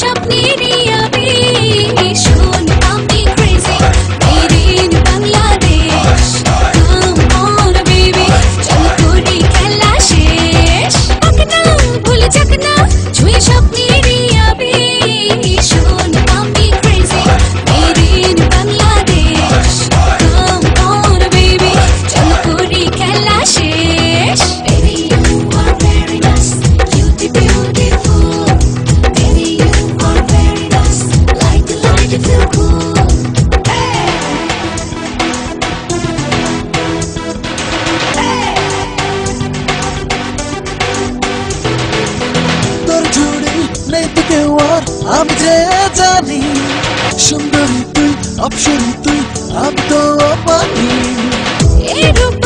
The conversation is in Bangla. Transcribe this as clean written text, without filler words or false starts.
স্বপ্নেরই আবেশ শোন আমি crazy made in Bangladesh come on baby চল করি খেলা শেষ পাকনা ভুলে যাক না ছুঁয়ে স্বপ্নেরই আবেশ শোন আমি crazy made in Bangladesh come on baby চল করি খেলা শেষ Baby you are very nice beautiful Baby you are very nice light you feel cool তোর জুড়ি নেই তো কেউ আর আমি যে জানি সুন্দরী তুই অপসরী তুই আমি তো পানি এই রূপ